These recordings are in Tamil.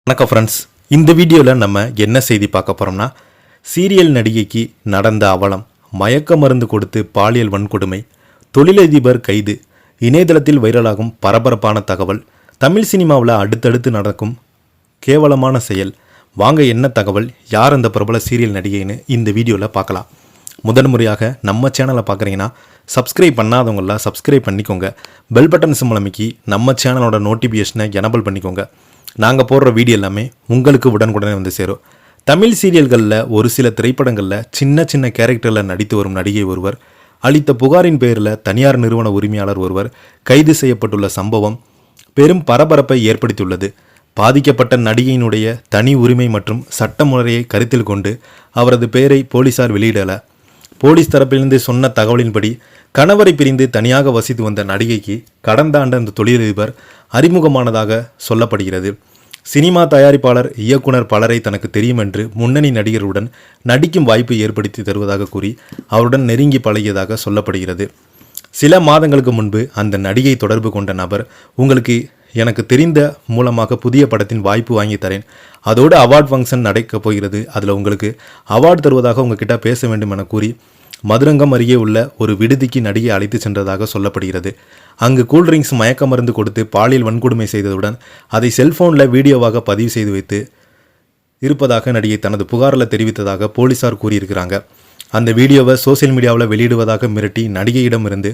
வணக்கம் ஃப்ரெண்ட்ஸ், இந்த வீடியோவில் நம்ம என்ன செய்தி பார்க்க போகிறோம்னா, சீரியல் நடிகைக்கு நடந்த அவலம், மயக்க மருந்து கொடுத்து பாலியல் வன்கொடுமை, தொழிலதிபர் கைது, இணையதளத்தில் வைரலாகும் பரபரப்பான தகவல், தமிழ் சினிமாவில் அடுத்தடுத்து நடக்கும் கேவலமான செயல். வாங்க என்ன தகவல், யார் அந்த பிரபல சீரியல் நடிகைன்னு இந்த வீடியோவில் பார்க்கலாம். முதன்முறையாக நம்ம சேனலை பார்க்குறீங்கன்னா சப்ஸ்கிரைப் பண்ணாதவங்களாம் சப்ஸ்கிரைப் பண்ணிக்கோங்க. பெல் பட்டன் சிம்பல் அமைக்கி நம்ம சேனலோட நோட்டிஃபிகேஷனை எனபிள் பண்ணிக்கோங்க. நாங்கள் போடுற வீடியோ எல்லாமே உங்களுக்கு உடனுக்குடனே வந்து சேரும். தமிழ் சீரியல்களில் ஒரு சில திரைப்படங்களில் சின்ன சின்ன கேரக்டரில் நடித்து வரும் நடிகை ஒருவர் அளித்த புகாரின் பேரில் தனியார் நிறுவன உரிமையாளர் ஒருவர் கைது செய்யப்பட்டுள்ள சம்பவம் பெரும் பரபரப்பை ஏற்படுத்தியுள்ளது. பாதிக்கப்பட்ட நடிகையினுடைய தனி உரிமை மற்றும் சட்ட முறையை கருத்தில் கொண்டு அவரது பெயரை போலீசார் வெளியிடலை. போலீஸ் தரப்பிலிருந்து சொன்ன தகவலின்படி கணவரை பிரிந்து தனியாக வசித்து வந்த நடிகைக்கு கடந்த ஆண்டு அந்த தொழிலதிபர் அறிமுகமானதாக சொல்லப்படுகிறது. சினிமா தயாரிப்பாளர், இயக்குனர் பலரை தனக்கு தெரியும் என்று முன்னணி நடிகருடன் நடிக்கும் வாய்ப்பு ஏற்படுத்தி தருவதாக கூறி அவருடன் நெருங்கி பழகியதாக சொல்லப்படுகிறது. சில மாதங்களுக்கு முன்பு அந்த நடிகை தொடர்பு கொண்ட நபர், உங்களுக்கு எனக்கு தெரிந்த மூலமாக புதிய படத்தின் வாய்ப்பு வாங்கி தரேன், அதோடு அவார்ட் ஃபங்க்ஷன் நடக்கப் போகிறது, அதில் உங்களுக்கு அவார்டு தருவதாக உங்ககிட்ட பேச வேண்டும் என கூறி மதுரங்கம் அருகே உள்ள ஒரு விடுதிக்கு நடிகை அழைத்து சென்றதாக சொல்லப்படுகிறது. அங்கு கூல்ட்ரிங்க்ஸ், மயக்க மருந்து கொடுத்து பாலியல் வன்கொடுமை செய்ததுடன் அதை செல்போனில் வீடியோவாக பதிவு செய்து வைத்து இருப்பதாக நடிகை தனது புகாரில் தெரிவித்ததாக போலீசார் கூறியிருக்கிறாங்க. அந்த வீடியோவை சோசியல் மீடியாவில் வெளியிடுவதாக மிரட்டி நடிகையிடமிருந்து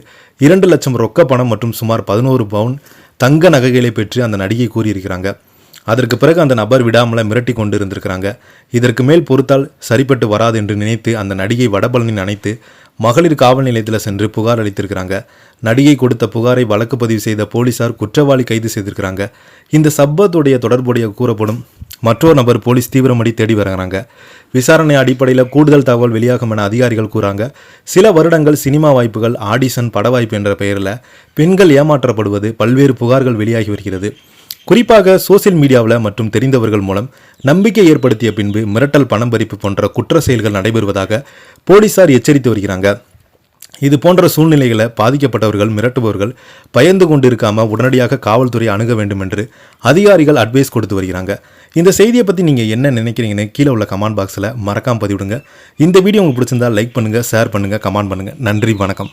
2 லட்சம் ரொக்க பணம் மற்றும் சுமார் 11 பவுன் தங்க நகைகளை பெற்று அந்த நடிகை கூறியிருக்கிறாங்க. அதற்கு பிறகு அந்த நபர் விடாமல மிரட்டி கொண்டு இருந்திருக்கிறாங்க. இதற்கு மேல் பொறுத்தால் சரிப்பட்டு வராது என்று நினைத்து அந்த நடிகை வடபழனியில் அணைத்து மகளிர் காவல் நிலையத்தில் சென்று புகார் அளித்திருக்கிறாங்க. நடிகை கொடுத்த புகாரை வழக்கு பதிவு செய்த போலீசார் குற்றவாளி கைது செய்திருக்கிறாங்க. இந்த சம்பவத்துடைய தொடர்புடைய கூறப்படும் மற்றொரு நபர் போலீஸ் தீவிரமடி தேடி வருகிறாங்க. விசாரணை அடிப்படையில் கூடுதல் தகவல் வெளியாகும் என அதிகாரிகள் கூறாங்க. சில வருடங்கள் சினிமா வாய்ப்புகள், ஆடிஷன், பட வாய்ப்பு என்ற பெயரில் பெண்கள் ஏமாற்றப்படுவது பல்வேறு புகார்கள் வெளியாகி வருகிறது. குறிப்பாக சோசியல் மீடியாவில் மற்றும் தெரிந்தவர்கள் மூலம் நம்பிக்கை ஏற்படுத்திய பின்பு மிரட்டல், பணம் பறிப்பு போன்ற குற்ற செயல்கள் நடைபெறுவதாக போலீசார் எச்சரித்து வருகிறாங்க. இது போன்ற சூழ்நிலைகளை பாதிக்கப்பட்டவர்கள், மிரட்டுபவர்கள் பயந்து கொண்டு இருக்காம உடனடியாக காவல்துறை அணுக வேண்டும் என்று அதிகாரிகள் அட்வைஸ் கொடுத்து வருகிறாங்க. இந்த செய்தியை பற்றி நீங்கள் என்ன நினைக்கிறீங்கன்னு கீழே உள்ள கமெண்ட் பாக்ஸில் மறக்காம பதிவிடுங்க. இந்த வீடியோ உங்களுக்கு பிடிச்சிருந்தா லைக் பண்ணுங்கள், ஷேர் பண்ணுங்கள், கமெண்ட் பண்ணுங்கள். நன்றி, வணக்கம்.